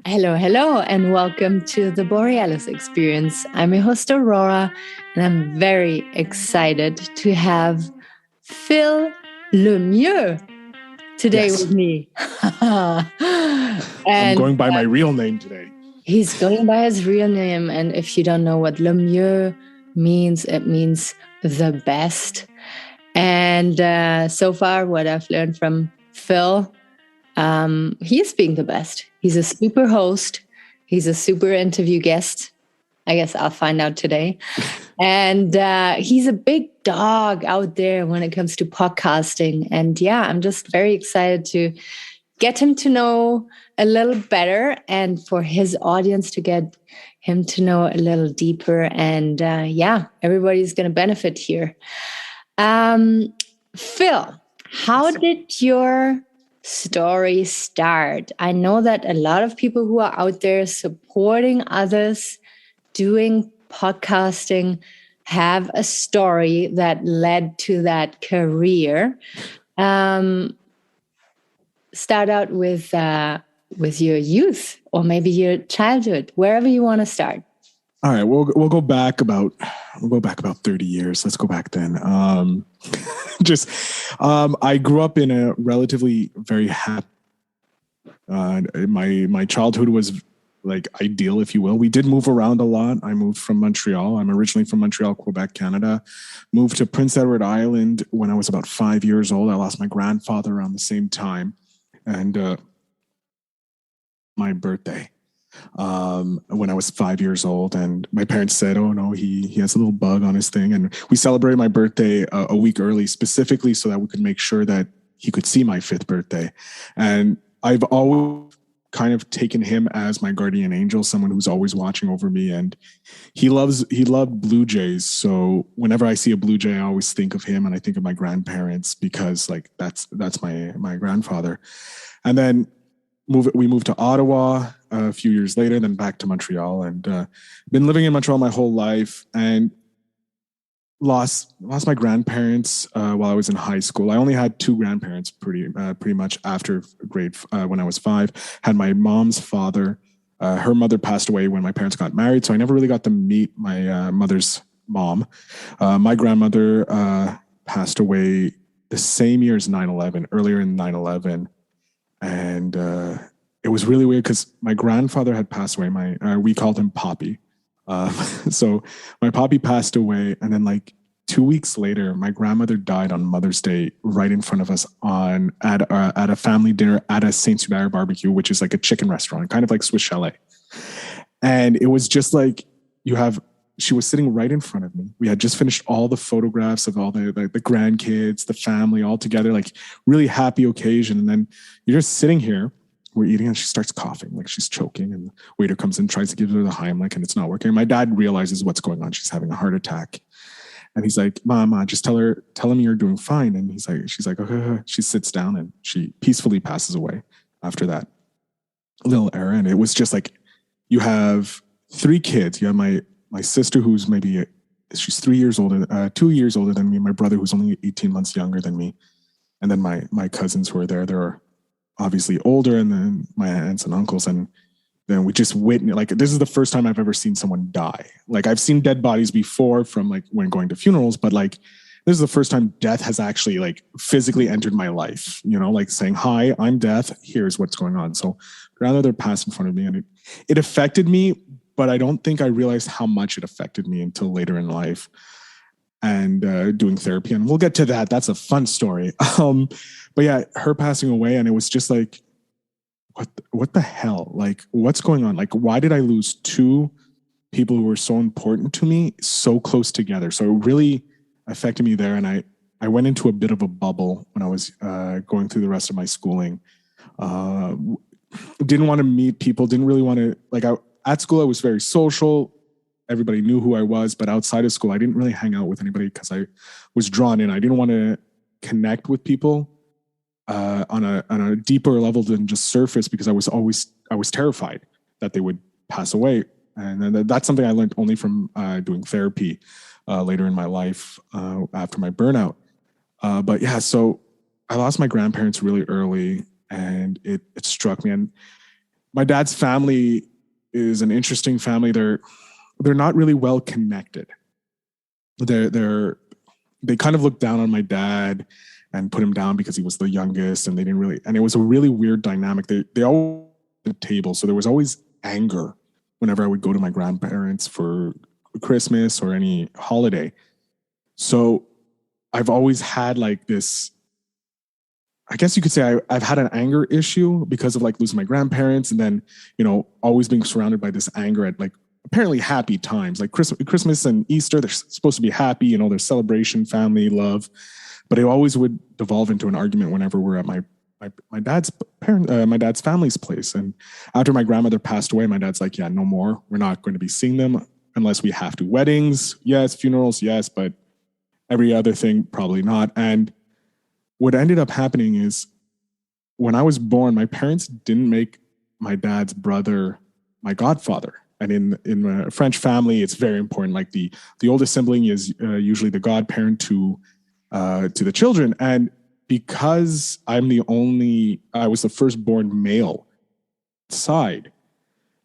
Hello, and welcome to the Borealis Experience. I'm your host, Aurora, and I'm very excited to have Phil LeMieux today with me. I'm going by my real name today. He's going by his real name, and if you don't know what LeMieux means, it means the best. And so far, what I've learned from Phil, he is being the best. He's a super host. He's a super interview guest. I guess I'll find out today. And he's a big dog out there when it comes to podcasting. And yeah, I'm just very excited to get him to know a little better and for his audience to get him to know a little deeper. And yeah, everybody's going to benefit here. Phil, how did your story start? I know that a lot of people who are out there supporting others doing podcasting have a story that led to that career. Start out with your youth or maybe your childhood, wherever you want to start. All right, we'll go back about 30 years. Let's go back then. I grew up in a relatively very happy. My childhood was like ideal, if you will. We did move around a lot. I moved from Montreal. I'm originally from Montreal, Quebec, Canada. Moved to Prince Edward Island when I was about 5 years old. I lost my grandfather around the same time, and my birthday. When I was 5 years old, and my parents said, "Oh no, he has a little bug on his thing," and we celebrated my birthday a week early, specifically so that we could make sure that he could see my 5th birthday. And I've always kind of taken him as my guardian angel, someone who's always watching over me. And he loved Blue Jays, so whenever I see a Blue Jay, I always think of him, and I think of my grandparents because like that's my grandfather. And then we moved to Ottawa a few years later, then back to Montreal, and been living in Montreal my whole life, and lost my grandparents while I was in high school. I only had 2 grandparents pretty much after when I was 5. Had my mom's father. Her mother passed away when my parents got married, so I never really got to meet my mother's mom. My grandmother passed away the same year as 9/11, earlier in 9/11. And it was really weird because my grandfather had passed away. We called him Poppy. So my Poppy passed away, and then like 2 weeks later, my grandmother died on Mother's Day right in front of us at a family dinner at a Saint Hubert barbecue, which is like a chicken restaurant, kind of like Swiss Chalet. And it was just like she was sitting right in front of me. We had just finished all the photographs of all the grandkids, the family all together, like really happy occasion. And then you're just sitting here, we're eating, and she starts coughing, like she's choking. And the waiter comes in, tries to give her the Heimlich, and it's not working. My dad realizes what's going on. She's having a heart attack. And he's like, "Mama, just tell him you're doing fine." And she's like, "Okay." She sits down and she peacefully passes away after that little era. And it was just like, you have 3 kids. You have my sister, who's she's 3 years older, 2 years older than me. My brother, who's only 18 months younger than me. And then my cousins who are there. They're obviously older, and then my aunts and uncles. And then we just witnessed, like, this is the first time I've ever seen someone die. Like, I've seen dead bodies before from like when going to funerals, but like, this is the first time death has actually like physically entered my life, like saying, "Hi, I'm death. Here's what's going on." So grandmother passed in front of me, and it affected me, but I don't think I realized how much it affected me until later in life and doing therapy. And we'll get to that. That's a fun story. But yeah, her passing away, and it was just like, what the hell? Like, what's going on? Like, why did I lose 2 people who were so important to me so close together? So it really affected me there. And I went into a bit of a bubble when I was going through the rest of my schooling. Didn't want to meet people, didn't really want to, at school, I was very social. Everybody knew who I was, but outside of school, I didn't really hang out with anybody because I was drawn in. I didn't want to connect with people on a deeper level than just surface, because I was terrified that they would pass away. And then that's something I learned only from doing therapy later in my life after my burnout. But yeah, so I lost my grandparents really early, and it struck me. And my dad's family is an interesting family. They're not really well connected. They kind of looked down on my dad and put him down because he was the youngest, and they didn't really, and it was a really weird dynamic. They all at the table, so there was always anger whenever I would go to my grandparents for Christmas or any holiday. So I've always had like this, I guess you could say I've had an anger issue because of like losing my grandparents, and then, always being surrounded by this anger at like apparently happy times, like Christmas and Easter. They're supposed to be happy, there's celebration, family, love, but it always would devolve into an argument whenever we're at my dad's family's place. And after my grandmother passed away, my dad's like, yeah, no more. We're not going to be seeing them unless we have to. Weddings, yes. Funerals, yes. But every other thing, probably not. And what ended up happening is when I was born, my parents didn't make my dad's brother my godfather. And in a French family, it's very important. Like the oldest sibling is usually the godparent to the children. And because I was the firstborn male side,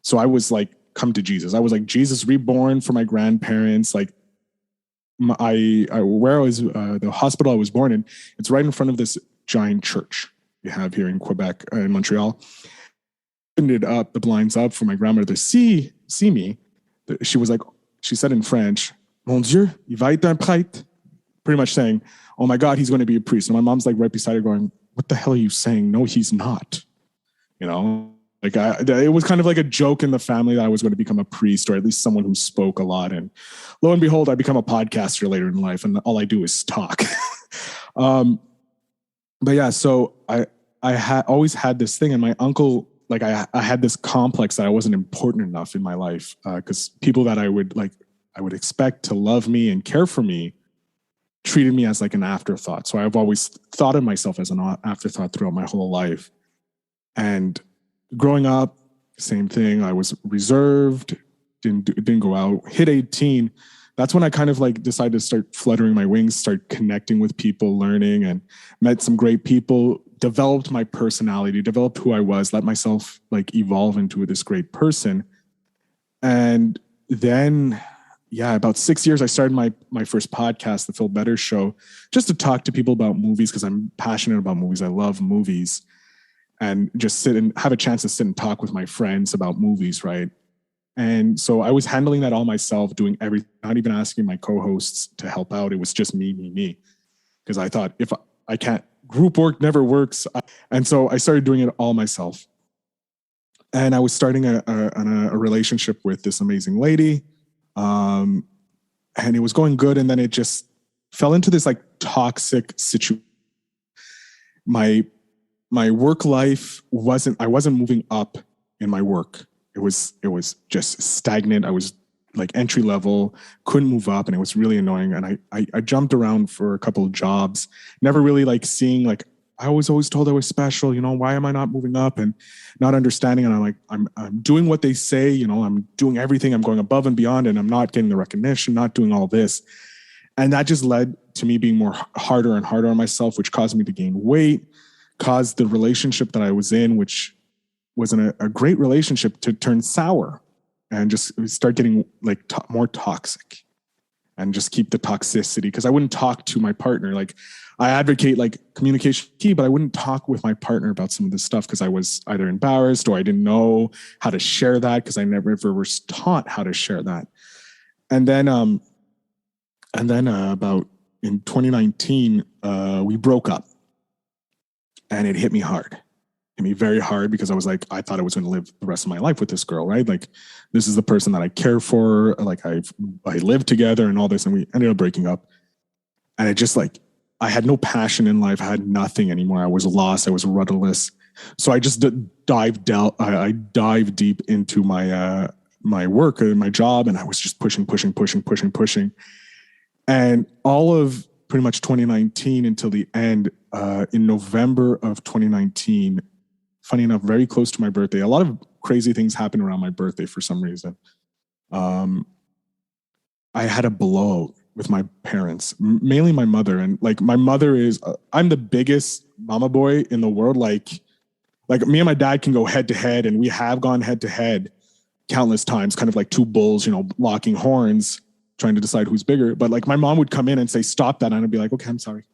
so I was like, come to Jesus. I was like Jesus reborn for my grandparents. Like where I was, the hospital I was born in, it's right in front of this giant church we have here in Quebec, in Montreal. Opened up the blinds up for my grandmother to see me. She said in French, "Mon Dieu, il va être un prêtre," pretty much saying, "Oh my God, he's going to be a priest." And my mom's like right beside her going, "What the hell are you saying? No, he's not." Like it was kind of like a joke in the family that I was going to become a priest, or at least someone who spoke a lot. And lo and behold, I become a podcaster later in life, and all I do is talk. But yeah, so I had always had this thing, and my uncle, like I had this complex that I wasn't important enough in my life, because people that I would expect to love me and care for me treated me as like an afterthought. So I've always thought of myself as an afterthought throughout my whole life. And growing up, same thing. I was reserved, didn't go out. Hit 18. That's when I kind of like decided to start fluttering my wings, start connecting with people, learning, and met some great people, developed my personality, developed who I was, let myself like evolve into this great person. And then, yeah, about 6 years, I started my first podcast, The Phil Better Show, just to talk to people about movies, because I'm passionate about movies. I love movies, and just sit and have a chance to sit and talk with my friends about movies, right? And so I was handling that all myself, doing everything, not even asking my co-hosts to help out. It was just me. Because I thought, if I can't, group work never works. And so I started doing it all myself. And I was starting a relationship with this amazing lady. And it was going good. And then it just fell into this like toxic situation. My work life I wasn't moving up in my work. It was just stagnant. I was like entry level, couldn't move up, and it was really annoying. And I jumped around for a couple of jobs, never really like seeing, like, I was always told I was special, why am I not moving up, and not understanding. And I'm like, I'm doing what they say, I'm doing everything, I'm going above and beyond, and I'm not getting the recognition, not doing all this. And that just led to me being harder and harder on myself, which caused me to gain weight, caused the relationship that I was in, which wasn't a great relationship, to turn sour and just start getting like more toxic, and just keep the toxicity, because I wouldn't talk to my partner. Like, I advocate like communication key, but I wouldn't talk with my partner about some of this stuff because I was either embarrassed or I didn't know how to share that, because I never ever was taught how to share that. And then about in 2019, we broke up, and it hit me hard. Hit me very hard, because I was like, I thought I was going to live the rest of my life with this girl, right? Like, this is the person that I care for. Like, I lived together and all this, and we ended up breaking up. And it just like, I had no passion in life. I had nothing anymore. I was lost. I was rudderless. So I just dived deep into my work and my job, and I was just pushing. And all of pretty much 2019 until the end, in November of 2019, funny enough, very close to my birthday, a lot of crazy things happened around my birthday for some reason. I had a blowout with my parents, mainly my mother. And like, my mother is, I'm the biggest mama boy in the world. Like Like me and my dad can go head to head, and we have gone head to head countless times, kind of like two bulls, locking horns, trying to decide who's bigger. But like my mom would come in and say, stop that. And I'd be like, okay, I'm sorry.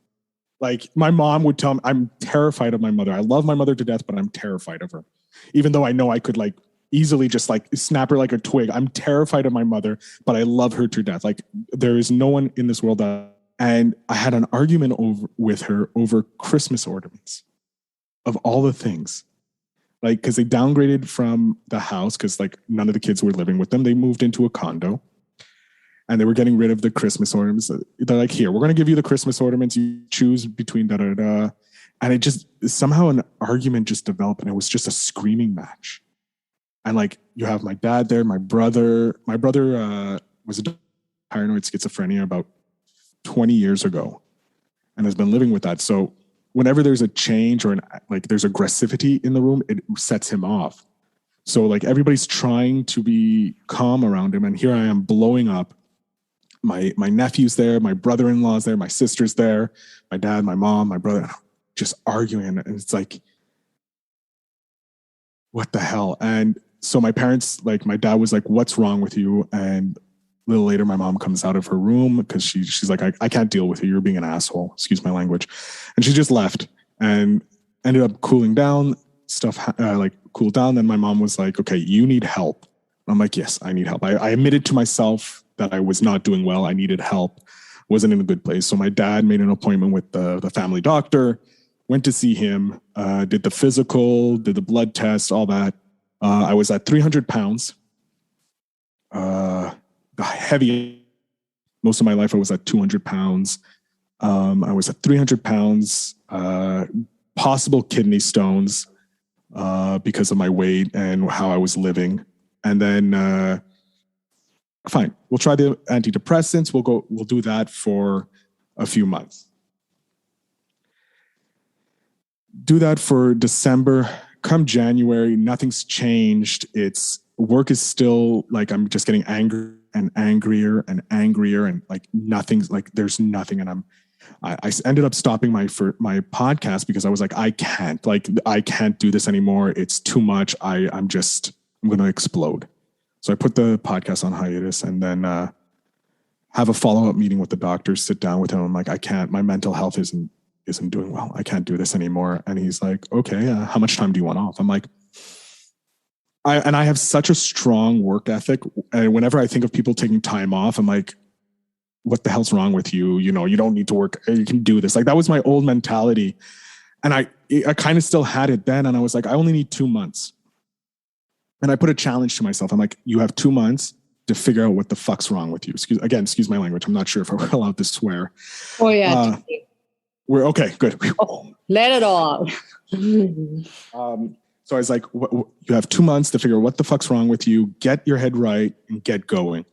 Like my mom would tell me, I'm terrified of my mother. I love my mother to death, but I'm terrified of her. Even though I know I could like easily just like snap her like a twig. I'm terrified of my mother, but I love her to death. Like there is no one in this world that, and I had an argument with her over Christmas ornaments of all the things. Like, cause they downgraded from the house cause like none of the kids were living with them. They moved into a condo and they were getting rid of the Christmas ornaments. They're like, here, we're going to give you the Christmas ornaments. You choose between da da da. And it just somehow an argument just developed, and it was just a screaming match. And like, you have my dad there, my brother was a paranoid schizophrenia about 20 years ago and has been living with that. So whenever there's a change or there's aggressivity in the room, it sets him off. So like everybody's trying to be calm around him. And here I am blowing up. My nephew's there, my brother-in-law's there, my sister's there, my dad, my mom, my brother, just arguing. And it's like, what the hell? And so my parents, like my dad was like, what's wrong with you? And a little later, my mom comes out of her room because she's like, I can't deal with you. You're being an asshole. Excuse my language. And she just left and ended up cooling down. Stuff cooled down. Then my mom was like, okay, you need help. And I'm like, yes, I need help. I admitted to myself that I was not doing well. I needed help. Wasn't in a good place. So my dad made an appointment with the family doctor, went to see him, did the physical, did the blood test, all that. I was at 300 pounds. Heavy. Most of my life, I was at 200 pounds. I was at 300 pounds, possible kidney stones because of my weight and how I was living. And then, fine, we'll try the antidepressants. We'll do that for a few months. Do that for December. Come January, nothing's changed. Work is still like, I'm just getting angry and angrier and angrier, and like nothing's like, there's nothing. And I ended up stopping my podcast because I was like, I can't do this anymore. It's too much. I'm going to explode. So I put the podcast on hiatus, and then have a follow-up meeting with the doctor, sit down with him. I'm like, I can't, my mental health isn't doing well. I can't do this anymore. And he's like, okay, how much time do you want off? I'm like, I have such a strong work ethic. And whenever I think of people taking time off, I'm like, what the hell's wrong with you? You don't need to work. You can do this. Like that was my old mentality. And I kind of still had it then. And I was like, I only need 2 months. And I put a challenge to myself. I'm like, you have 2 months to figure out what the fuck's wrong with you. Excuse my language. I'm not sure if we're allowed to swear. Oh yeah. We're okay. Good. Oh, let it all. So I was like, you have 2 months to figure out what the fuck's wrong with you, get your head right, and get going.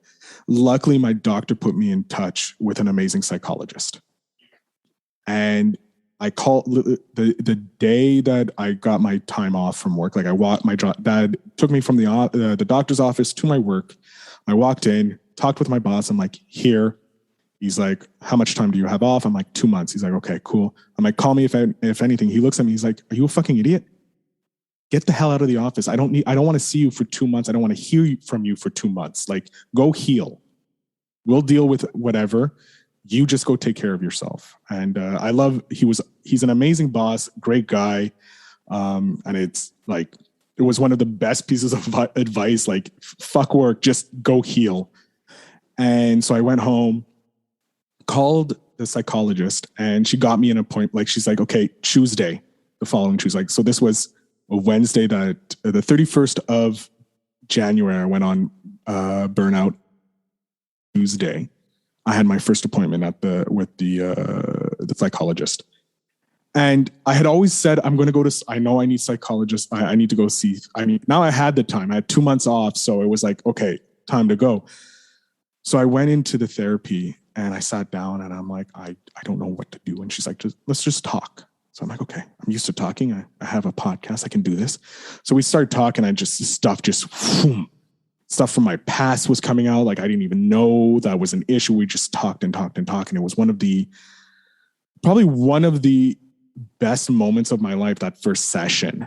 Luckily, my doctor put me in touch with an amazing psychologist. And I called the day that I got my time off from work. Like my dad took me from the doctor's office to my work. I walked in, talked with my boss. I'm like, here. He's like, how much time do you have off? I'm like, 2 months. He's like, okay, cool. I'm like, call me if anything. He looks at me. He's like, are you a fucking idiot? Get the hell out of the office. I don't want to see you for 2 months. I don't want to hear from you for 2 months. Like, go heal. We'll deal with whatever. You just go take care of yourself. And he's an amazing boss, great guy. And it's like, it was one of the best pieces of advice, like, fuck work, just go heal. And so I went home, called the psychologist, and she got me an appointment. Like, she's like, okay, Tuesday, the following Tuesday. Like, so this was a Wednesday that the 31st of January, I went on burnout. Tuesday, I had my first appointment with the psychologist. And I had always said, I'm going to go to, I know I need psychologists. I need to go see. Now I had the time. I had 2 months off. So it was like, okay, time to go. So I went into the therapy and I sat down and I'm like, I don't know what to do. And she's like, let's just talk. So I'm like, okay, I'm used to talking. I have a podcast. I can do this. So we started talking and stuff from my past was coming out. Like, I didn't even know that was an issue. We just talked and talked and talked. And it was probably one of the best moments of my life, that first session.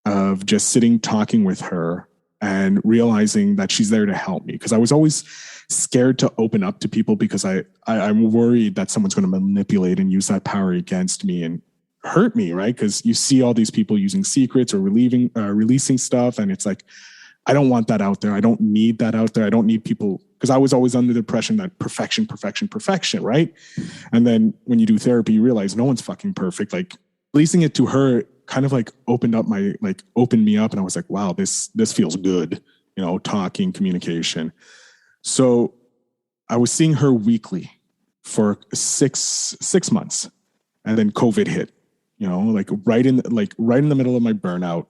of just sitting, talking with her and realizing that she's there to help me. Because I was always scared to open up to people because I'm worried that someone's going to manipulate and use that power against me and hurt me, right? Because you see all these people using secrets or releasing stuff, and it's like, I don't want that out there. I don't need that out there. I don't need people, because I was always under the impression that perfection, right? And then when you do therapy, you realize no one's fucking perfect. Like releasing it to her kind of like opened me up, and I was like, wow, this feels good, talking, communication. So I was seeing her weekly for six months, and then COVID hit, like right in the middle of my burnout,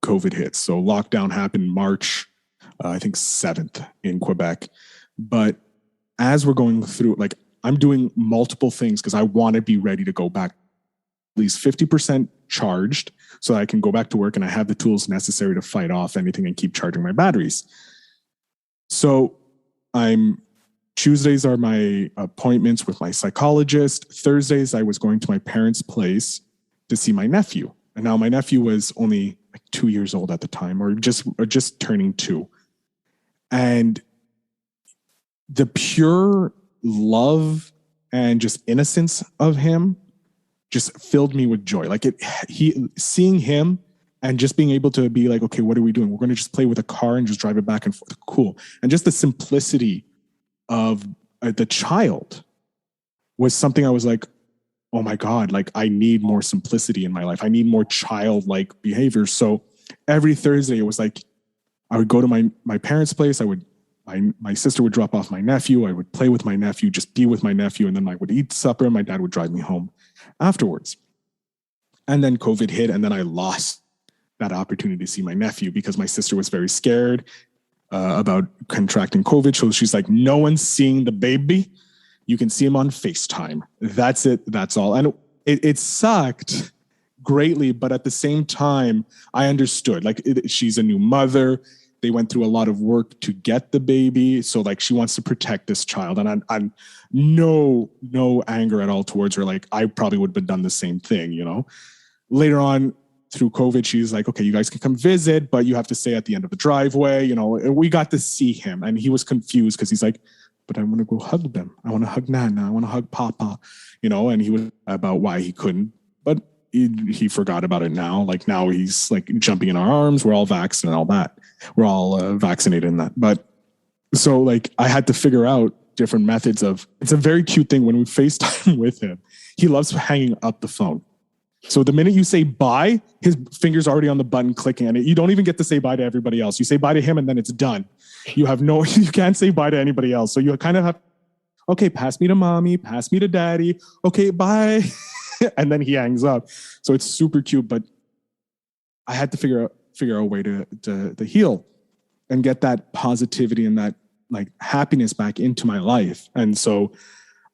COVID hit. So lockdown happened March, I think 7th in Quebec. But as we're going through, like I'm doing multiple things because I want to be ready to go back at least 50% charged so that I can go back to work and I have the tools necessary to fight off anything and keep charging my batteries. So Tuesdays are my appointments with my psychologist. Thursdays, I was going to my parents' place to see my nephew. And now my nephew was only like 2 years old at the time, or just turning 2. And the pure love and just innocence of him just filled me with joy. Like seeing him and just being able to be like, okay, what are we doing? We're going to just play with a car and just drive it back and forth. Cool. And just the simplicity of the child was something I was like, oh my God, like I need more simplicity in my life. I need more childlike behavior. So every Thursday it was like, I would go to my parents' place. My sister would drop off my nephew. I would play with my nephew, just be with my nephew. And then I would eat supper and my dad would drive me home afterwards. And then COVID hit, and then I lost that opportunity to see my nephew because my sister was very scared about contracting COVID. So she's like, no one's seeing the baby. You can see him on FaceTime. That's it. That's all. And it sucked greatly. But at the same time, I understood. Like she's a new mother. They went through a lot of work to get the baby. So like she wants to protect this child. And I'm no anger at all towards her. Like I probably would have done the same thing, Later on, through COVID, she's like, okay, you guys can come visit, but you have to stay at the end of the driveway. And we got to see him, and he was confused because he's like, but I want to go hug them. I want to hug Nana. I want to hug Papa, and he was about why he couldn't, but he forgot about it now. Like now he's like jumping in our arms. We're all vaccinated and all that. We're all vaccinated in that. But so like I had to figure out different methods it's a very cute thing when we FaceTime with him. He loves hanging up the phone. So the minute you say bye, his finger's already on the button clicking, and you don't even get to say bye to everybody else. You say bye to him and then it's done. You can't say bye to anybody else. So you kind of have, okay, pass me to mommy, pass me to daddy. Okay, bye. And then he hangs up. So it's super cute, but I had to figure out a way to heal and get that positivity and that like happiness back into my life. And so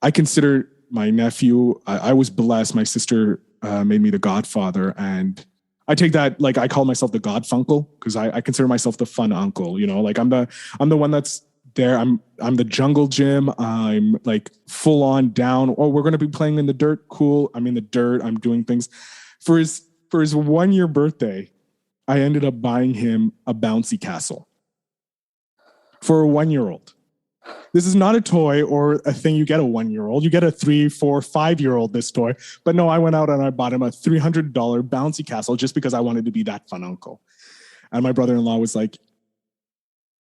I consider my nephew, I was blessed. My sister made me the godfather, and I take that, like I call myself the godfunkle because I consider myself the fun uncle, like I'm the one that's there. I'm the jungle gym. I'm like full on down. Oh, we're going to be playing in the dirt. Cool. I'm in the dirt. I'm doing things for his 1 year birthday. I ended up buying him a bouncy castle for a 1-year-old. This is not a toy or a thing you get a 1-year-old. You get a 3, 4, 5-year-old this toy. But no, I went out and I bought him a $300 bouncy castle just because I wanted to be that fun uncle. And my brother-in-law was like,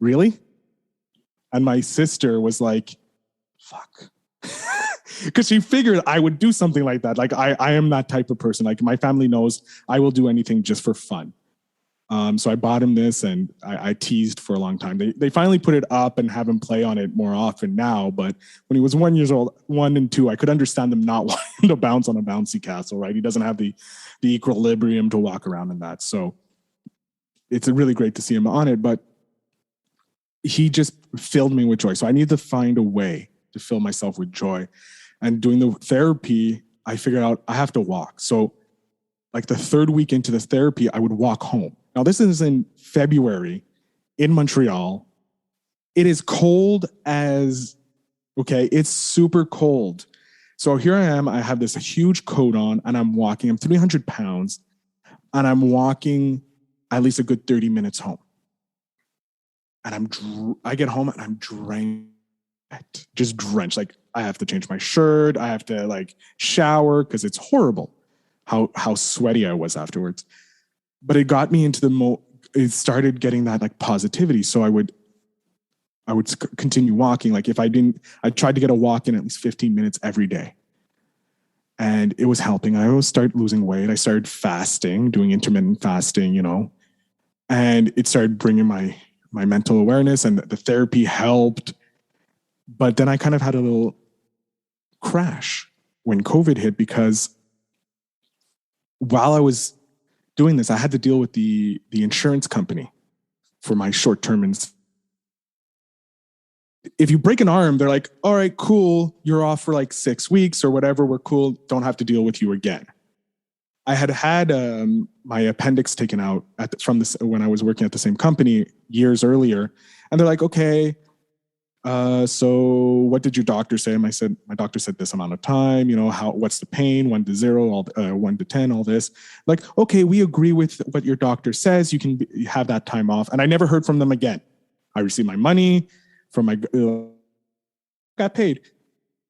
really? And my sister was like, fuck. Because she figured I would do something like that. Like I am that type of person. Like my family knows I will do anything just for fun. So I bought him this, and I teased for a long time. They finally put it up and have him play on it more often now. But when he was 1 year old, 1 and 2, I could understand them not wanting to bounce on a bouncy castle, right? He doesn't have the equilibrium to walk around in that. So it's really great to see him on it, but he just filled me with joy. So I need to find a way to fill myself with joy. And doing the therapy, I figured out I have to walk. So like the 3rd week into the therapy, I would walk home. Now, this is in February in Montreal. It is cold as, okay, it's super cold. So here I am. I have this huge coat on and I'm walking. I'm 300 pounds and I'm walking at least a good 30 minutes home. And I get home and I'm drenched, just drenched. Like I have to change my shirt. I have to like shower because it's horrible how sweaty I was afterwards. But it got me into it started getting that like positivity. So I would continue walking. Like if I tried to get a walk in at least 15 minutes every day. And it was helping. I always started losing weight. I started fasting, doing intermittent fasting, and it started bringing my mental awareness, and the therapy helped. But then I kind of had a little crash when COVID hit, because while I was doing this, I had to deal with the insurance company for my short-term. If you break an arm, they're like, all right, cool. You're off for like 6 weeks or whatever. We're cool. Don't have to deal with you again. I had my appendix taken out when I was working at the same company years earlier. And they're like, okay, so what did your doctor say? And I said, my doctor said this amount of time, what's the pain? 1 to 0, 1 to 10, all this. Like, okay, we agree with what your doctor says. You can have that time off. And I never heard from them again. I received my money from got paid,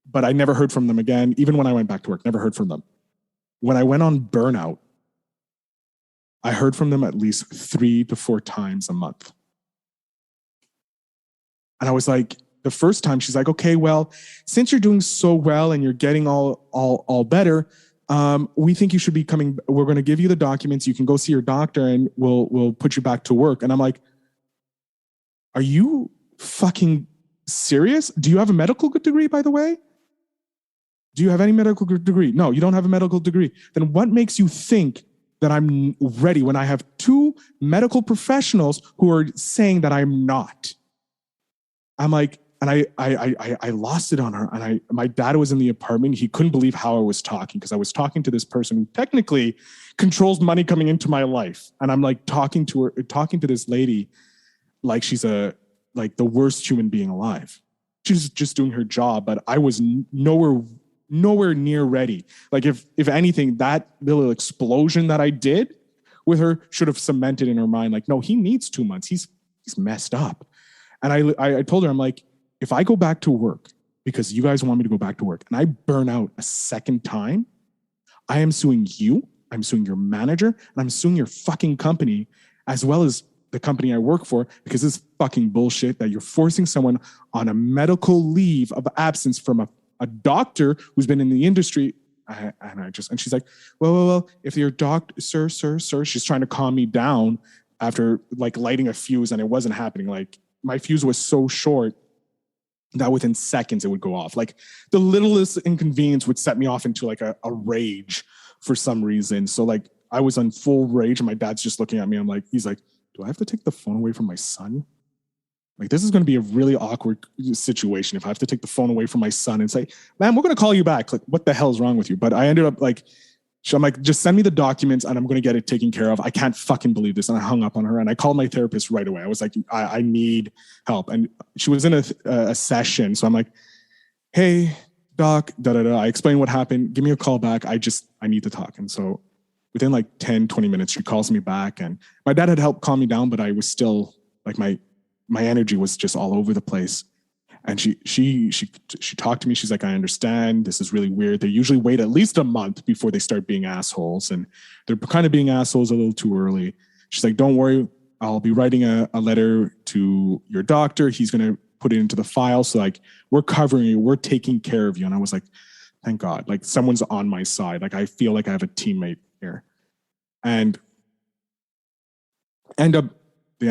but I never heard from them again. Even when I went back to work, never heard from them. When I went on burnout, I heard from them at least 3 to 4 times a month. And I was like, the first time she's like, okay, well, since you're doing so well and you're getting all better, we think you should be coming. We're going to give you the documents. You can go see your doctor and we'll put you back to work. And I'm like, are you fucking serious? Do you have a medical degree, by the way? Do you have any medical degree? No, you don't have a medical degree. Then what makes you think that I'm ready when I have 2 medical professionals who are saying that I'm not? I'm like, and I lost it on her. And my dad was in the apartment. He couldn't believe how I was talking, because I was talking to this person who technically controls money coming into my life. And I'm like talking to this lady like she's like the worst human being alive. She's just doing her job, but I was nowhere near ready. Like if anything, that little explosion that I did with her should have cemented in her mind, like, no, he needs 2 months. He's messed up. And I told her, I'm like, if I go back to work because you guys want me to go back to work and I burn out a second time, I am suing you. I'm suing your manager, and I'm suing your fucking company, as well as the company I work for, because it's fucking bullshit that you're forcing someone on a medical leave of absence from a doctor who's been in the industry. And she's like, well, if your doctor, sir, she's trying to calm me down after like lighting a fuse, and it wasn't happening. Like my fuse was so short that within seconds it would go off. Like the littlest inconvenience would set me off into like a rage for some reason. So like I was on full rage, and my dad's just looking at me. He's like, do I have to take the phone away from my son? Like, this is going to be a really awkward situation if I have to take the phone away from my son and say, man, we're going to call you back. Like, what the hell is wrong with you? But I ended up like, I'm like, just send me the documents and I'm going to get it taken care of. I can't fucking believe this. And I hung up on her, and I called my therapist right away. I was like, I need help. And she was in a session. So I'm like, hey, doc, I explained what happened. Give me a call back. I need to talk. And so within like 10, 20 minutes, she calls me back, and my dad had helped calm me down, but I was still like, my energy was just all over the place. And she talked to me. She's like, I understand. This is really weird. They usually wait at least a month before they start being assholes, and they're kind of being assholes a little too early. She's like, don't worry. I'll be writing a letter to your doctor. He's going to put it into the file. So like, we're covering you. We're taking care of you. And I was like, thank God, like someone's on my side. Like, I feel like I have a teammate here. And they end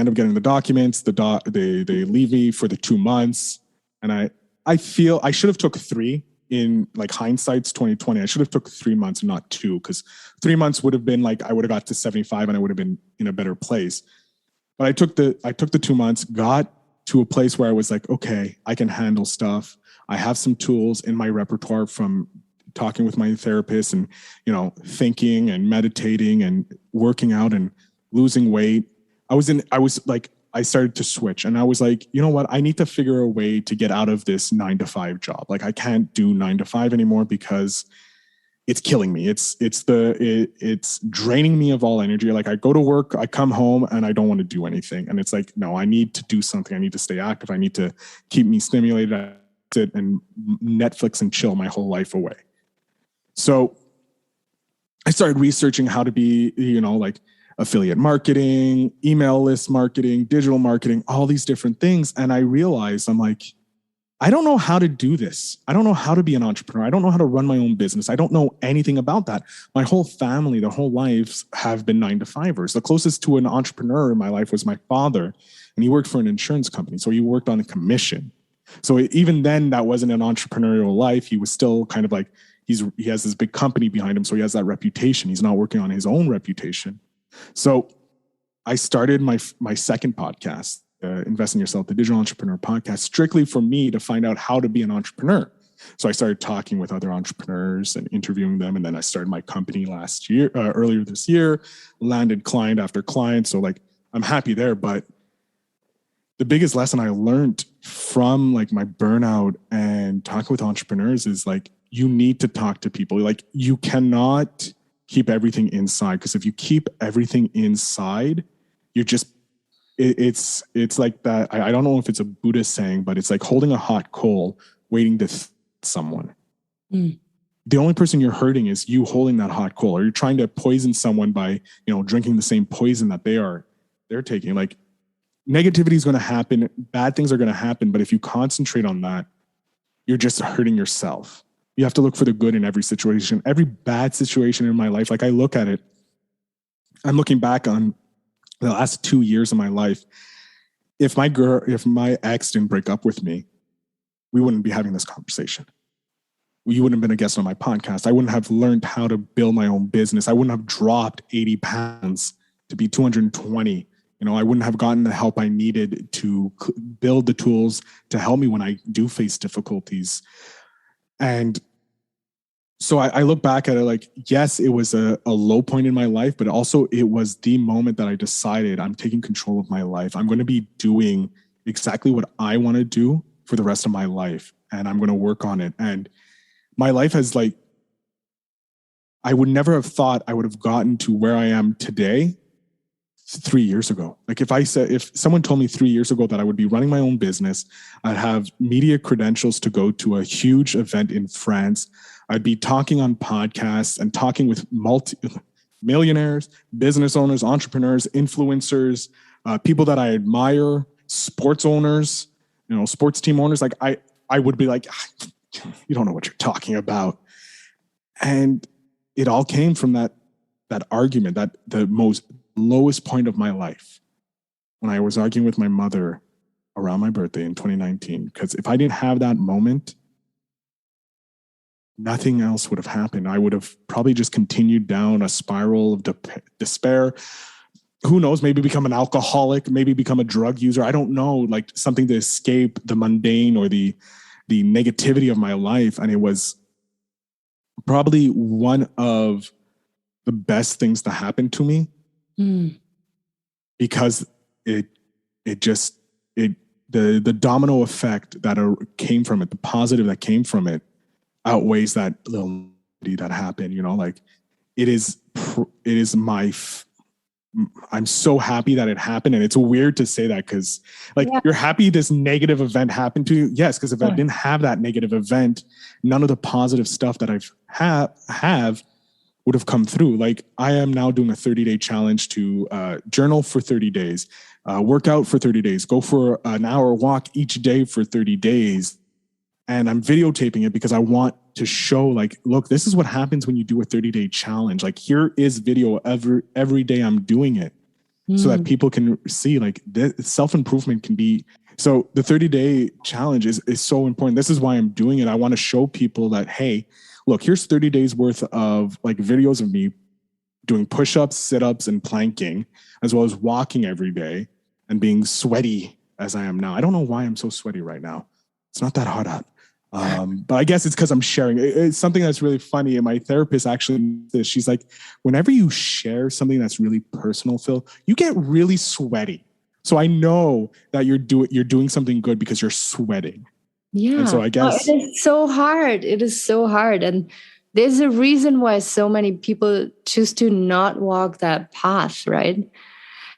up getting the documents. They leave me for the 2 months. And I feel I should have took 3 in like hindsight's 2020. I should have took 3 months and not 2, because 3 months would have been like, I would have got to 75 and I would have been in a better place. But I took the 2 months, got to a place where I was like, okay, I can handle stuff. I have some tools in my repertoire from talking with my therapist and, thinking and meditating and working out and losing weight. I started to switch, and I was like, you know what? I need to figure a way to get out of this 9 to 5 job. Like, I can't do 9 to 5 anymore, because it's killing me. It's draining me of all energy. Like I go to work, I come home and I don't want to do anything. And it's like, no, I need to do something. I need to stay active. I need to keep me stimulated. I sit and Netflix and chill my whole life away. So I started researching how to be, like affiliate marketing, email list marketing, digital marketing, all these different things. And I realized I'm like, I don't know how to do this. I don't know how to be an entrepreneur. I don't know how to run my own business. I don't know anything about that. My whole family, their whole lives have been 9-to-5ers. The closest to an entrepreneur in my life was my father, and he worked for an insurance company. So he worked on a commission. So even then, that wasn't an entrepreneurial life. He was still kind of like, he has this big company behind him. So he has that reputation. He's not working on his own reputation. So I started my second podcast, Invest in Yourself, the Digital Entrepreneur Podcast, strictly for me to find out how to be an entrepreneur. So I started talking with other entrepreneurs and interviewing them. And then I started my company earlier this year, landed client after client. So like, I'm happy there. But the biggest lesson I learned from like my burnout and talking with entrepreneurs is like, you need to talk to people. Like you cannot keep everything inside, because if you keep everything inside, you're just, it's like that. I don't know if it's a Buddhist saying, but it's like holding a hot coal, waiting to someone. The only person you're hurting is you holding that hot coal, or you're trying to poison someone by, drinking the same poison that they're taking. Like negativity is going to happen. Bad things are going to happen. But if you concentrate on that, you're just hurting yourself. You have to look for the good in every situation, every bad situation in my life. Like I look at it, I'm looking back on the last 2 years of my life. If my ex didn't break up with me, we wouldn't be having this conversation. You wouldn't have been a guest on my podcast. I wouldn't have learned how to build my own business. I wouldn't have dropped 80 pounds to be 220. I wouldn't have gotten the help I needed to build the tools to help me when I do face difficulties. And so I look back at it like, yes, it was a low point in my life, but also it was the moment that I decided I'm taking control of my life. I'm going to be doing exactly what I want to do for the rest of my life. And I'm going to work on it. And my life has I would never have thought I would have gotten to where I am today 3 years ago. Like if someone told me 3 years ago that I would be running my own business, I'd have media credentials to go to a huge event in France, I'd be talking on podcasts and talking with millionaires, business owners, entrepreneurs, influencers, people that I admire, sports owners, sports team owners. Like I would be like, you don't know what you're talking about. And it all came from that argument, that the most lowest point of my life, when I was arguing with my mother around my birthday in 2019. Because if I didn't have that moment, nothing else would have happened. I would have probably just continued down a spiral of despair. Who knows, maybe become an alcoholic, maybe become a drug user. I don't know, like something to escape the mundane or the negativity of my life. And it was probably one of the best things to happen to me, because the domino effect that came from it, the positive that came from it, outweighs that little that happened. I'm so happy that it happened. And it's weird to say that because you're happy this negative event happened to you. Yes. Because if I didn't have that negative event, none of the positive stuff that I've have would have come through. Like I am now doing a 30-day challenge to journal for 30 days, work out for 30 days, go for an hour walk each day for 30 days. And I'm videotaping it because I want to show look, this is what happens when you do a 30-day challenge. Like here is video every day I'm doing it so that people can see self-improvement can be. So the 30-day challenge is so important. This is why I'm doing it. I want to show people that, hey, look, here's 30 days worth of videos of me doing push-ups, sit-ups, and planking, as well as walking every day and being sweaty as I am now. I don't know why I'm so sweaty right now. It's not that hot out. But I guess it's because I'm sharing. It's something that's really funny. And my therapist actually, she's like, whenever you share something that's really personal, Phil, you get really sweaty. So I know that you're doing something good because you're sweating. Yeah. And so I guess it is so hard. It is so hard. And there's a reason why so many people choose to not walk that path, right?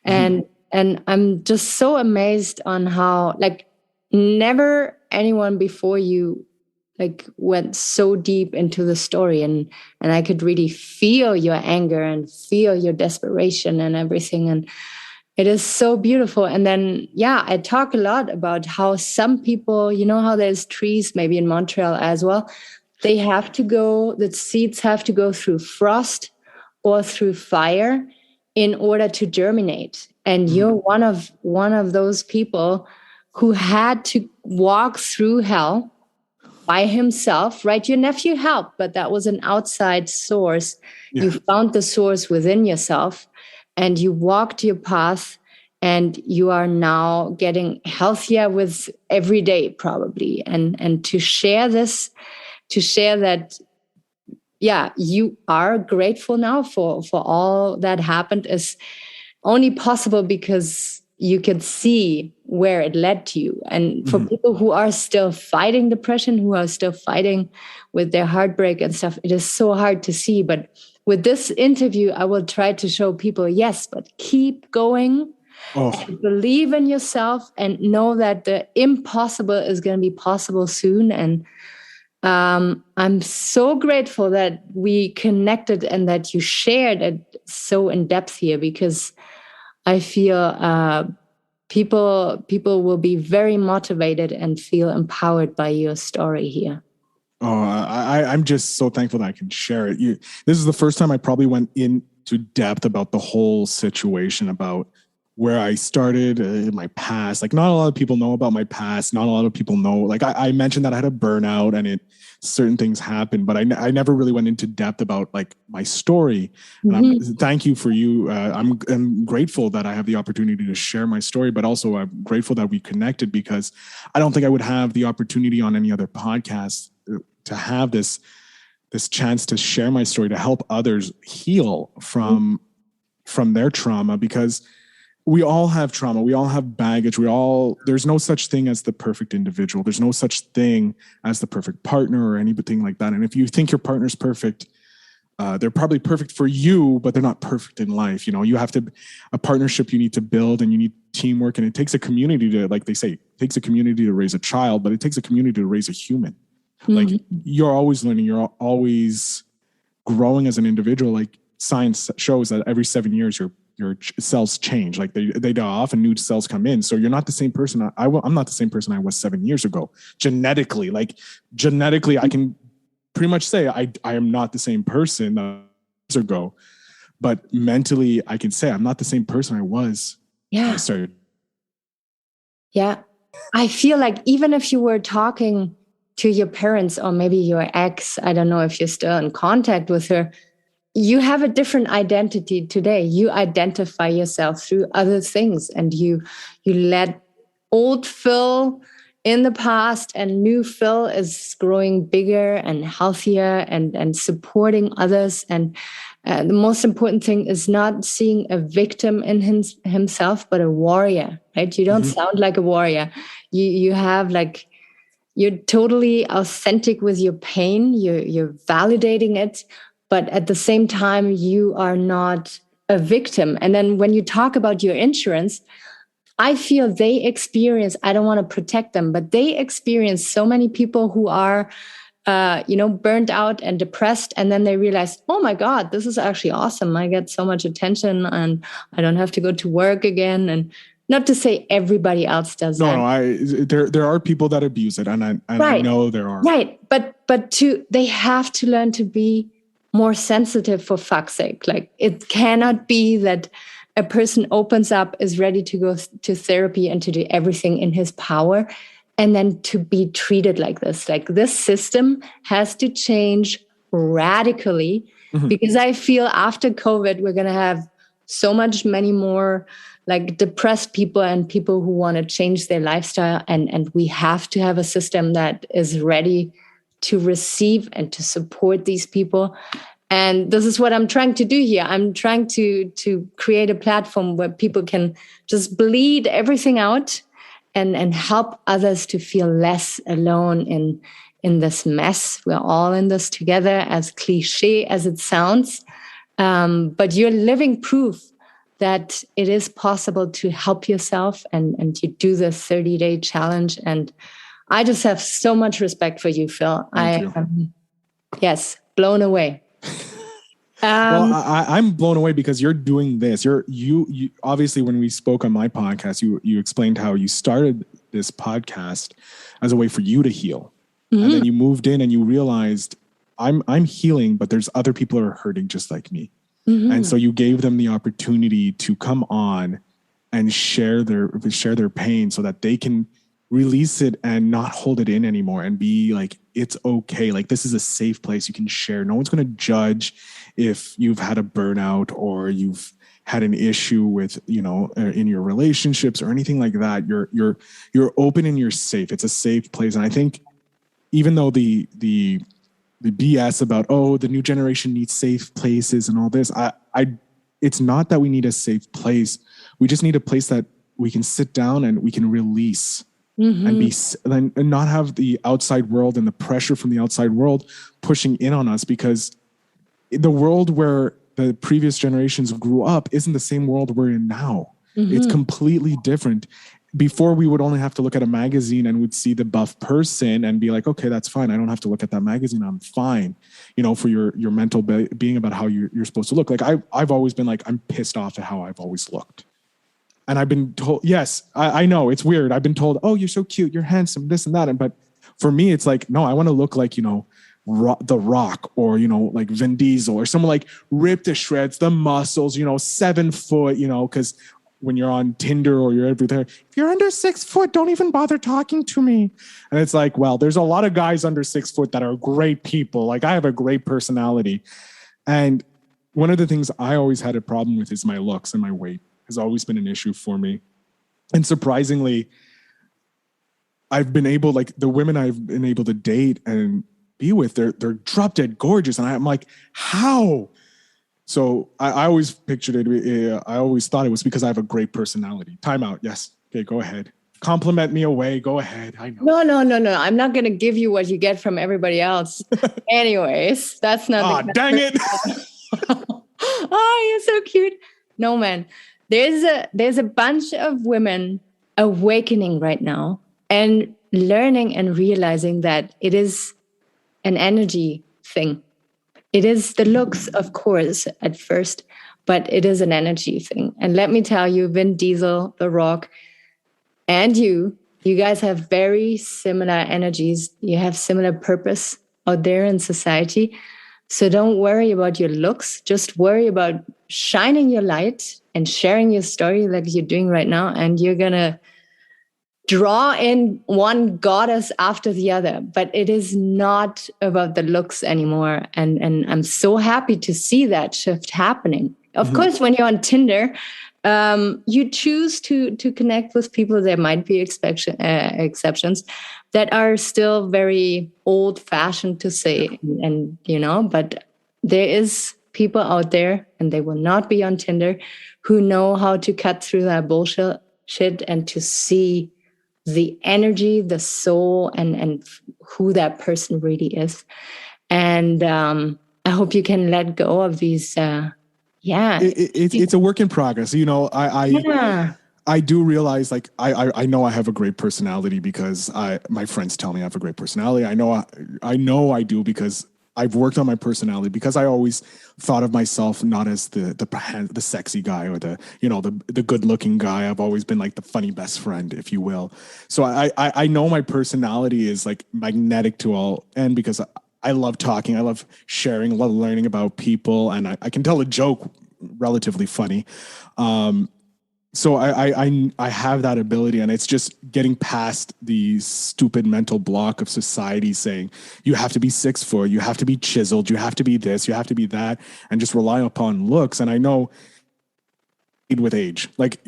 And I'm just so amazed on how, like, never anyone before you like went so deep into the story, and I could really feel your anger and feel your desperation and everything, and it is so beautiful. And then I talk a lot about how some people, you know, how there's trees maybe in Montreal as well, the seeds have to go through frost or through fire in order to germinate. And you're one of those people who had to walk through hell by himself, right? Your nephew helped, but that was an outside source. Yeah. You found the source within yourself and you walked your path, and you are now getting healthier with every day, probably. And to share this, to share that, you are grateful now for all that happened is only possible because you can see where it led to you. And for people who are still fighting depression, who are still fighting with their heartbreak and stuff, it is so hard to see. But with this interview, I will try to show people, yes, but keep going. And believe in yourself and know that the impossible is going to be possible soon. And I'm so grateful that we connected and that you shared it so in depth here, because I feel people will be very motivated and feel empowered by your story here. I'm just so thankful that I can share it. This is the first time I probably went into depth about the whole situation, about where I started in my past. Like, not a lot of people know about my past. Not a lot of people know. Like, I mentioned that I had a burnout and certain things happened, but I never really went into depth about like my story. And thank you for you. I'm grateful that I have the opportunity to share my story, but also I'm grateful that we connected, because I don't think I would have the opportunity on any other podcast to have this chance to share my story, to help others heal from their trauma, because we all have trauma. We all have baggage. There's no such thing as the perfect individual. There's no such thing as the perfect partner or anything like that. And if you think your partner's perfect, they're probably perfect for you, but they're not perfect in life. You know, you have a partnership you need to build, and you need teamwork, and it takes a community to, like they say, it takes a community to raise a child, but it takes a community to raise a human. Like, you're always learning. You're always growing as an individual. Like, science shows that every 7 years, your cells change. Like, they die off and new cells come in. So you're not the same person. I'm not the same person I was 7 years ago. Genetically, I can pretty much say I am not the same person years ago. But mentally, I can say I'm not the same person I was when I started. Yeah. I feel like even if you were talking to your parents or maybe your ex, I don't know if you're still in contact with her, you have a different identity today. You identify yourself through other things, and you let old Phil in the past, and new Phil is growing bigger and healthier and supporting others. And the most important thing is not seeing a victim in himself, but a warrior, right? You don't sound like a warrior. You have like, you're totally authentic with your pain. You're validating it. But at the same time, you are not a victim. And then when you talk about your insurance, I feel they experience, I don't want to protect them, but they experience so many people who are, burnt out and depressed. And then they realize, oh my God, this is actually awesome. I get so much attention and I don't have to go to work again. And not to say everybody else does that. No, there are people that abuse it. And I know there are. Right. But they have to learn to be more sensitive, for fuck's sake. Like, it cannot be that a person opens up, is ready to go to therapy and to do everything in his power, and then to be treated like this. Like, this system has to change radically, because I feel after COVID, we're going to have many more like depressed people and people who want to change their lifestyle. And we have to have a system that is ready to receive and to support these people. And this is what I'm trying to do here. I'm trying to create a platform where people can just bleed everything out and help others to feel less alone in this mess. We're all in this together, as cliche as it sounds. But you're living proof that it is possible to help yourself and to do the 30-day challenge. And I just have so much respect for you, Phil. Thank you. Yes, blown away. Well, I'm blown away because you're doing this. You obviously, when we spoke on my podcast, you explained how you started this podcast as a way for you to heal. Mm-hmm. And then you moved in and you realized I'm healing, but there's other people who are hurting just like me. Mm-hmm. And so you gave them the opportunity to come on and share their pain so that they can release it and not hold it in anymore and be like, it's okay. Like, this is a safe place you can share. No one's going to judge if you've had a burnout or you've had an issue with, in your relationships or anything like that. You're open and you're safe. It's a safe place. And I think even though the BS about, the new generation needs safe places and all this, it's not that we need a safe place. We just need a place that we can sit down and we can release. Mm-hmm. and not have the outside world and the pressure from the outside world pushing in on us, because the world where the previous generations grew up isn't the same world we're in now. Mm-hmm. It's completely different. Before, we would only have to look at a magazine and would see the buff person and be like, okay, that's fine. I don't have to look at that magazine. I'm fine, for your mental being about how you're supposed to look. Like I've always been like, I'm pissed off at how I've always looked. And I've been told, yes, I know it's weird. I've been told, oh, you're so cute, you're handsome, this and that. But for me, it's like, no, I want to look like, The Rock or, like Vin Diesel or someone like ripped to shreds, the muscles, 7 foot, because when you're on Tinder or you're everywhere, if you're under 6 foot, don't even bother talking to me. And it's like, well, there's a lot of guys under 6 foot that are great people. Like, I have a great personality. And one of the things I always had a problem with is my looks and my weight. Has always been an issue for me. And surprisingly, I've been able, like the women I've been able to date and be with, they're drop dead gorgeous. And I'm like, how? So I always pictured it. I always thought it was because I have a great personality. Time out. Yes. Okay, go ahead. Compliment me away. Go ahead. I know. No. I'm not going to give you what you get from everybody else. Anyways, that's not. Dang it. Oh, you're so cute. No, man. There's a bunch of women awakening right now and learning and realizing that it is an energy thing. It is the looks, of course, at first, but it is an energy thing. And let me tell you, Vin Diesel, The Rock, and you guys have very similar energies. You have similar purpose out there in society. So don't worry about your looks. Just worry about shining your light and sharing your story like you're doing right now. And you're going to draw in one goddess after the other. But it is not about the looks anymore. And I'm so happy to see that shift happening. Of course, when you're on Tinder, you choose to connect with people. There might be exceptions that are still very old-fashioned to say, and but there is people out there, and they will not be on Tinder, who know how to cut through that bullshit and to see the energy, the soul, and who that person really is. And I hope you can let go of these. It's a work in progress. I do realize, like, I know I have a great personality because my friends tell me I have a great personality. I know I do because I've worked on my personality, because I always thought of myself not as the sexy guy or the good looking guy. I've always been like the funny best friend, if you will. So I know my personality is like magnetic to all, and because I love talking, I love sharing, I love learning about people, and I can tell a joke relatively funny. So I have that ability, and it's just getting past the stupid mental block of society saying you have to be 6 foot, you have to be chiseled, you have to be this, you have to be that, and just rely upon looks. And I know with age, like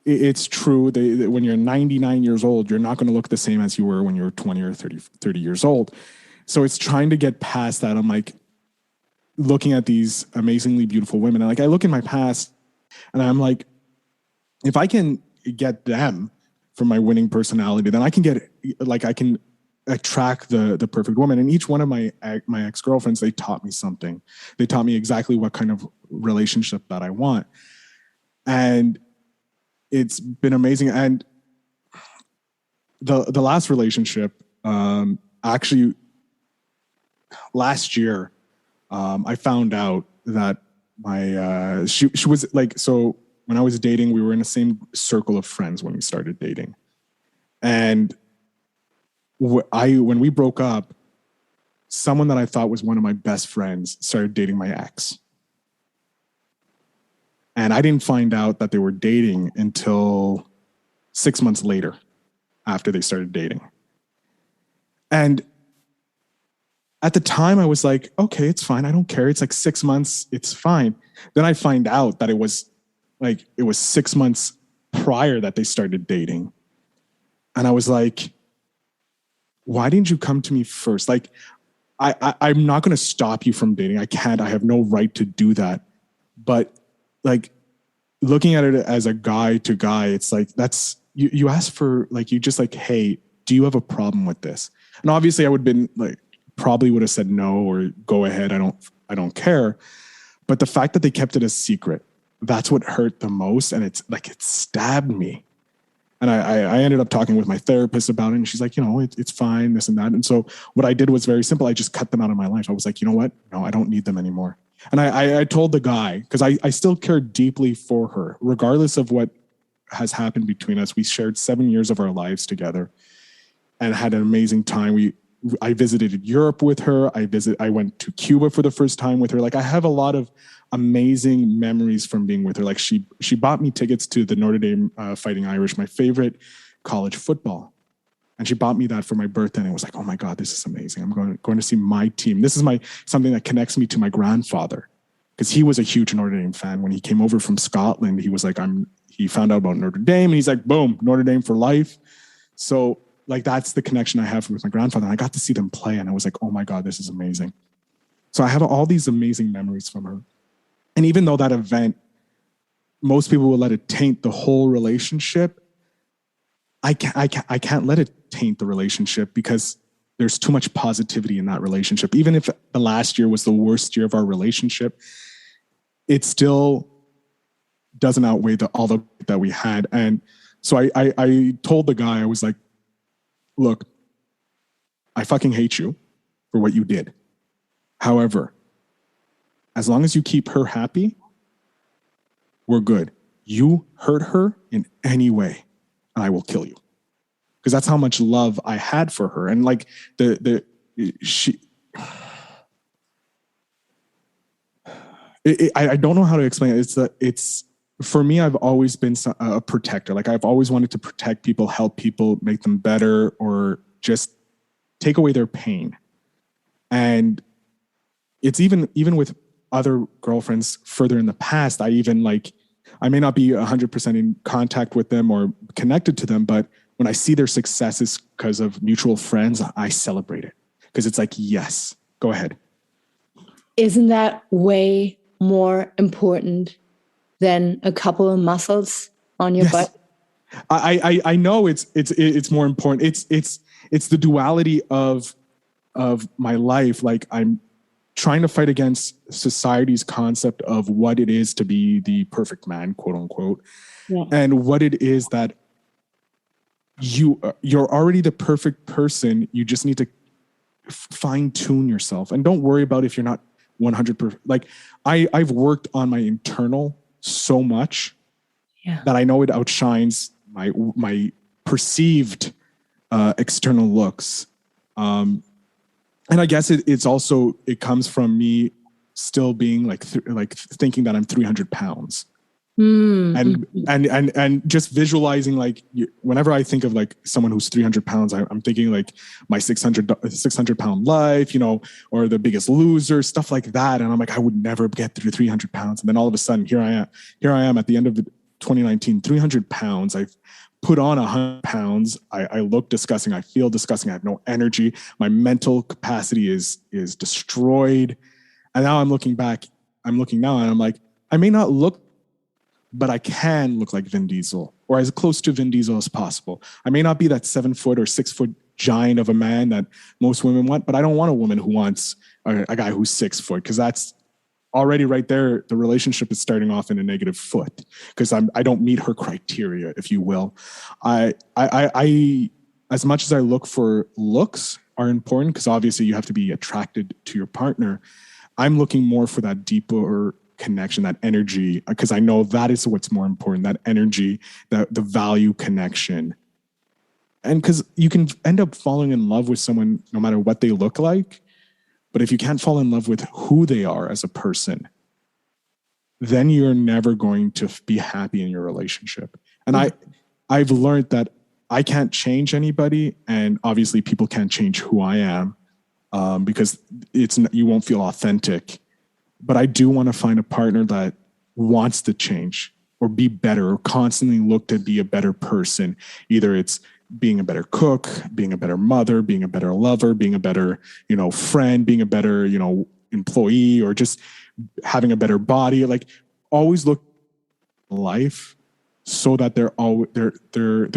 it's true that when you're 99 years old, you're not going to look the same as you were when you were 20 or 30 years old. So it's trying to get past that. I'm like looking at these amazingly beautiful women, and like I look in my past, and I'm like, if I can get them from my winning personality, then I can attract the perfect woman. And each one of my ex-girlfriends, they taught me something. They taught me exactly what kind of relationship that I want. And it's been amazing. And the last relationship, actually last year, I found out that my she was like, so when I was dating, we were in the same circle of friends when we started dating. And when we broke up, someone that I thought was one of my best friends started dating my ex. And I didn't find out that they were dating until 6 months later after they started dating. And at the time I was like, okay, it's fine. I don't care. It's like 6 months. It's fine. Then I find out that it was 6 months prior that they started dating. And I was like, why didn't you come to me first? Like, I'm not going to stop you from dating. I can't. I have no right to do that. But like, looking at it as a guy to guy, it's like, that's, you ask for, like, you just like, hey, do you have a problem with this? And obviously I would have been like, probably would have said no or go ahead. I don't care. But the fact that they kept it a secret, that's what hurt the most. And it's like, it stabbed me. And I ended up talking with my therapist about it. And she's like, it's fine, this and that. And so what I did was very simple. I just cut them out of my life. I was like, you know what? No, I don't need them anymore. And I told the guy, because I still care deeply for her, regardless of what has happened between us. We shared 7 years of our lives together and had an amazing time. I visited Europe with her. I went to Cuba for the first time with her. Like, I have a lot of amazing memories from being with her. Like, she bought me tickets to the Notre Dame Fighting Irish, my favorite college football. And she bought me that for my birthday. And it was like, oh my God, this is amazing. I'm going to see my team. This is something that connects me to my grandfather, because he was a huge Notre Dame fan. When he came over from Scotland, he was like, he found out about Notre Dame and he's like, boom, Notre Dame for life. So like, that's the connection I have with my grandfather. And I got to see them play and I was like, oh my God, this is amazing. So I have all these amazing memories from her. And even though that event, most people will let it taint the whole relationship, I can't let it taint the relationship, because there's too much positivity in that relationship. Even if the last year was the worst year of our relationship, it still doesn't outweigh all the that we had. And so I told the guy, I was like, look, I fucking hate you for what you did. However, as long as you keep her happy, we're good. You hurt her in any way, and I will kill you. Because that's how much love I had for her. And like I don't know how to explain it. It's for me, I've always been a protector. Like, I've always wanted to protect people, help people, make them better, or just take away their pain. And it's even with other girlfriends further in the past, I may not be 100% in contact with them or connected to them, but when I see their successes because of mutual friends, I celebrate it, because it's like, yes, go ahead. Isn't that way more important than a couple of muscles on your butt? I know it's more important. It's the duality of my life. Like, I'm trying to fight against society's concept of what it is to be the perfect man, quote unquote, and what it is that you're already the perfect person. You just need to fine tune yourself, and don't worry about if you're not 100%. Like, I've worked on my internal so much that I know it outshines my perceived external looks. And I guess it comes from me still being like thinking that I'm 300 pounds. And just visualizing, like, whenever I think of like someone who's 300 pounds, I'm thinking like my 600 pound life, or The Biggest Loser, stuff like that. And I'm like, I would never get through 300 pounds. And then all of a sudden, here I am at the end of 2019, 300 pounds. I've put on 100 pounds. I look disgusting. I feel disgusting. I have no energy. My mental capacity is destroyed. And now I'm looking now and I'm like, I may not look, but I can look like Vin Diesel, or as close to Vin Diesel as possible. I may not be that 7 foot or 6 foot giant of a man that most women want, but I don't want a woman who wants a guy who's 6 foot, because that's already right there. The relationship is starting off in a negative foot because I don't meet her criteria, if you will. I as much as I look for looks are important, because obviously you have to be attracted to your partner, I'm looking more for that deeper connection, that energy, because I know that is what's more important, that energy, the value connection. And because you can end up falling in love with someone no matter what they look like, but if you can't fall in love with who they are as a person, then you're never going to be happy in your relationship. And I've learned that I can't change anybody, and obviously people can't change who I am, because you won't feel authentic. But I do want to find a partner that wants to change or be better, or constantly look to be a better person. Either it's being a better cook, being a better mother, being a better lover, being a better, friend, being a better, employee, or just having a better body. Like, always look at life so that they're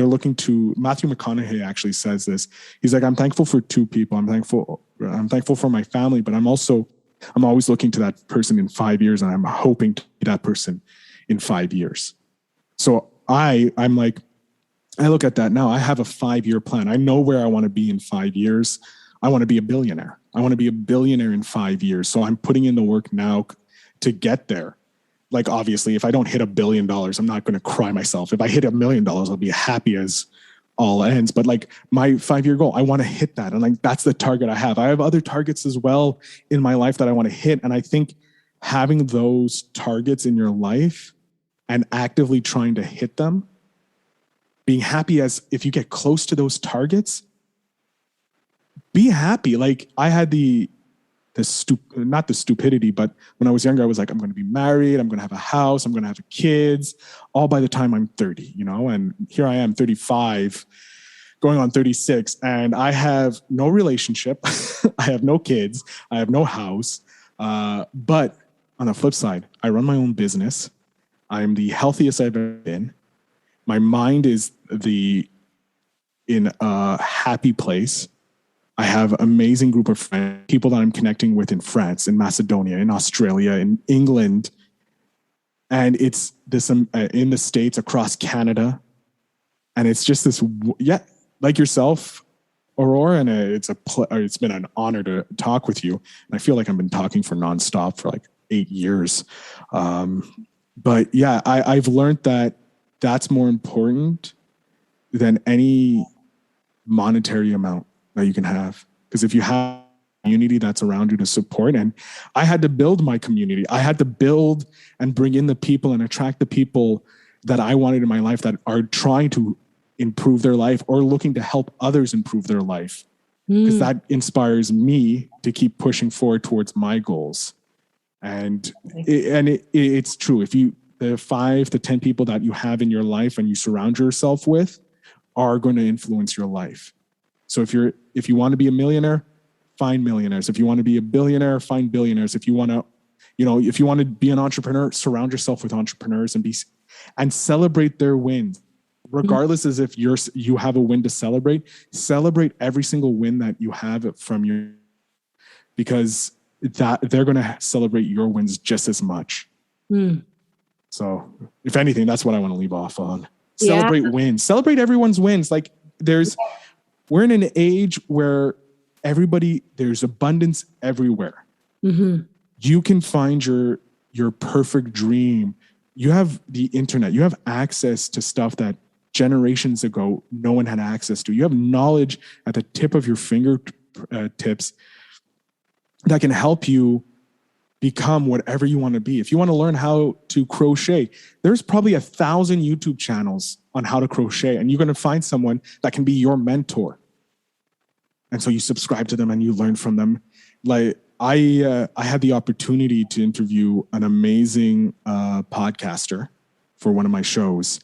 looking to. Matthew McConaughey actually says this. He's like, I'm thankful for two people. I'm thankful for my family, but I'm always looking to that person in 5 years, and I'm hoping to be that person in 5 years. So I'm like, I look at that now. I have a 5-year plan. I know where I want to be in 5 years. I want to be a billionaire. I want to be a billionaire in 5 years. So I'm putting in the work now to get there. Like, obviously, if I don't hit $1 billion, I'm not going to cry myself. If I hit $1 million, I'll be happy as all ends. But like, my 5-year goal, I want to hit that. And like, that's the target I have. I have other targets as well in my life that I want to hit. And I think having those targets in your life and actively trying to hit them, being happy as if you get close to those targets, be happy. Like, I had not the stupidity, but when I was younger, I was like, I'm going to be married. I'm going to have a house. I'm going to have kids all by the time I'm 30, and here I am 35 going on 36, and I have no relationship. I have no kids. I have no house. But on the flip side, I run my own business. I'm the healthiest I've ever been. My mind is in a happy place. I have an amazing group of friends, people that I'm connecting with in France, in Macedonia, in Australia, in England. And it's this in the States, across Canada. And it's just this, like yourself, Aurora, and it's been an honor to talk with you. And I feel like I've been talking for nonstop for like 8 years. But yeah, I've learned that that's more important than any monetary amount that you can have. Because if you have a community that's around you to support, and I had to build my community. I had to build and bring in the people and attract the people that I wanted in my life that are trying to improve their life or looking to help others improve their life. Because that inspires me to keep pushing forward towards my goals. And it's true. If the 5 to 10 people that you have in your life and you surround yourself with are going to influence your life. So if you want to be a millionaire, find millionaires. If you want to be a billionaire, find billionaires. If you want to be an entrepreneur, surround yourself with entrepreneurs and celebrate their wins. Regardless as if you have a win to celebrate every single win that you have from because that they're going to celebrate your wins just as much. So if anything, that's what I want to leave off on. Celebrate wins. Celebrate everyone's wins. Like, we're in an age where there's abundance everywhere. Mm-hmm. You can find your perfect dream. You have the internet. You have access to stuff that generations ago no one had access to. You have knowledge at the tip of your fingertips that can help you become whatever you want to be. If you want to learn how to crochet, there's probably 1,000 YouTube channels on how to crochet, and you're going to find someone that can be your mentor. And so you subscribe to them and you learn from them. Like, I had the opportunity to interview an amazing podcaster for one of my shows,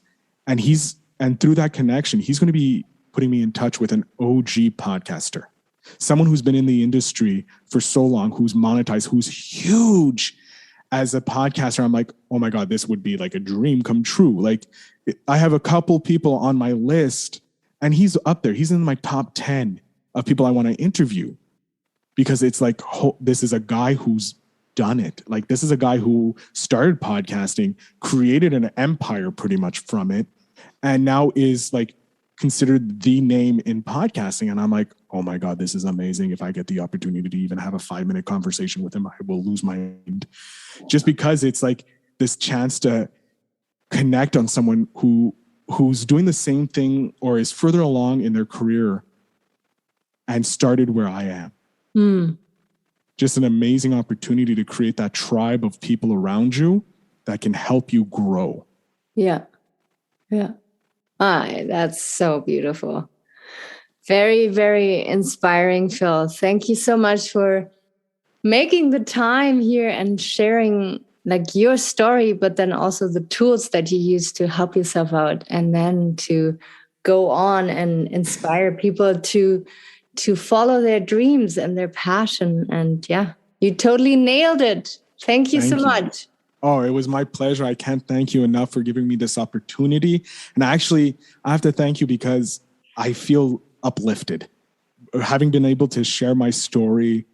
and through that connection, he's going to be putting me in touch with an OG podcaster. Someone who's been in the industry for so long, who's monetized, who's huge as a podcaster. I'm like, oh my God, this would be like a dream come true. Like, I have a couple people on my list And he's up there. He's in my top 10 of people I want to interview, because it's like, this is a guy who's done it. Like, this is a guy who started podcasting, created an empire pretty much from it, and now is like considered the name in podcasting. And I'm like, oh my God, this is amazing. If I get the opportunity to even have a 5-minute conversation with him, I will lose my mind. Just because it's like this chance to connect on someone who's doing the same thing or is further along in their career and started where I am. Just an amazing opportunity to create that tribe of people around you that can help you grow. Yeah. That's so beautiful. Very, very inspiring, Phil. Thank you so much for making the time here and sharing like your story, but then also the tools that you use to help yourself out, and then to go on and inspire people to follow their dreams and their passion. And yeah, you totally nailed it. Thank you so much. Oh, it was my pleasure. I can't thank you enough for giving me this opportunity. And actually, I have to thank you because I feel uplifted. Having been able to share my story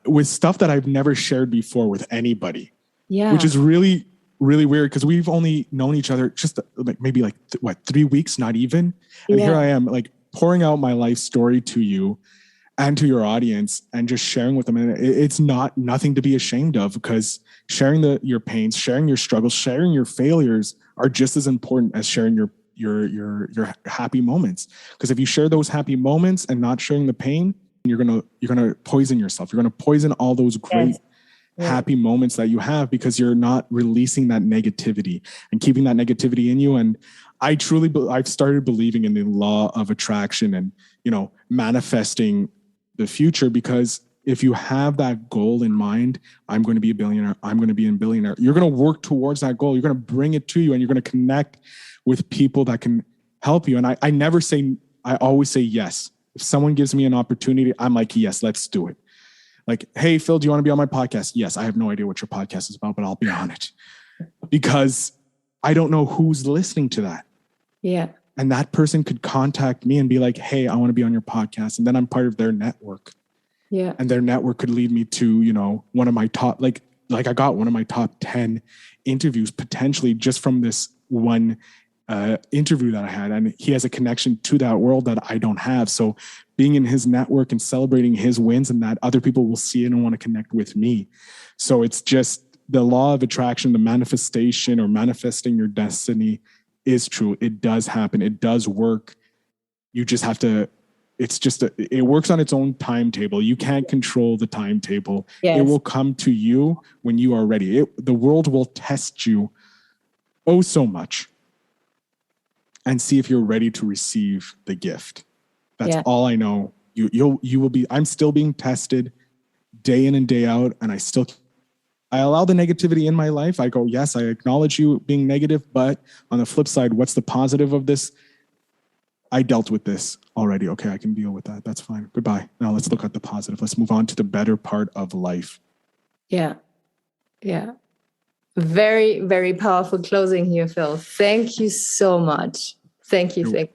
with stuff that I've never shared before with anybody. Yeah. Which is really, really weird, because we've only known each other just maybe 3 weeks, not even. And here I am, like, pouring out my life story to you and to your audience and just sharing with them. And it's nothing to be ashamed of, because sharing your pains, sharing your struggles, sharing your failures are just as important as sharing your happy moments. Because if you share those happy moments and not sharing the pain, you're gonna poison yourself. You're gonna poison all those great happy moments that you have, because you're not releasing that negativity and keeping that negativity in you. And I've started believing in the law of attraction and, manifesting the future, because if you have that goal in mind, I'm going to be a billionaire, I'm going to be a billionaire, you're going to work towards that goal. You're going to bring it to you, and you're going to connect with people that can help you. And I always say yes. If someone gives me an opportunity, I'm like, yes, let's do it. Like, hey, Phil, do you want to be on my podcast? Yes, I have no idea what your podcast is about, but I'll be on it, because I don't know who's listening to that. Yeah. And that person could contact me and be like, hey, I want to be on your podcast. And then I'm part of their network. Yeah. And their network could lead me to, one of my top, like I got one of my top 10 interviews potentially just from this one interview that I had. And he has a connection to that world that I don't have. So being in his network and celebrating his wins, and that other people will see it and want to connect with me. So it's just the law of attraction, the manifestation or manifesting your destiny is true. It does happen. It does work. You just have to, it works on its own timetable. You can't control the timetable. Yes. It will come to you when you are ready. The world will test you so much and see if you're ready to receive the gift. That's all I know. You will be, I'm still being tested day in and day out. And I allow the negativity in my life. I go, yes, I acknowledge you being negative, but on the flip side, what's the positive of this? I dealt with this already. Okay, I can deal with that. That's fine. Goodbye. Now let's look at the positive. Let's move on to the better part of life. Yeah. Yeah. Very, very powerful closing here, Phil. Thank you so much. Thank you.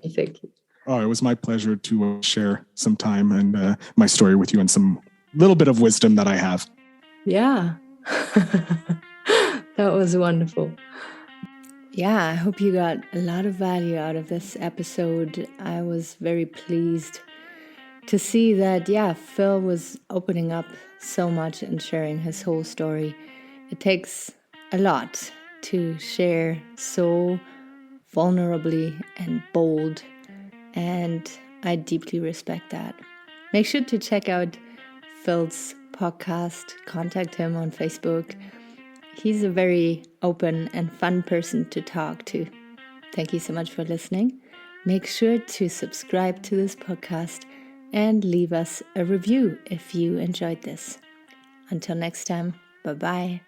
Oh, it was my pleasure to share some time and my story with you and some little bit of wisdom that I have. Yeah. That was wonderful. Yeah, I hope you got a lot of value out of this episode. I was very pleased to see that, Phil was opening up so much and sharing his whole story. It takes a lot to share so vulnerably and bold, and I deeply respect that. Make sure to check out Phil's podcast, contact him on Facebook. He's a very open and fun person to talk to. Thank you so much for listening. Make sure to subscribe to this podcast and leave us a review if you enjoyed this. Until next time, bye-bye.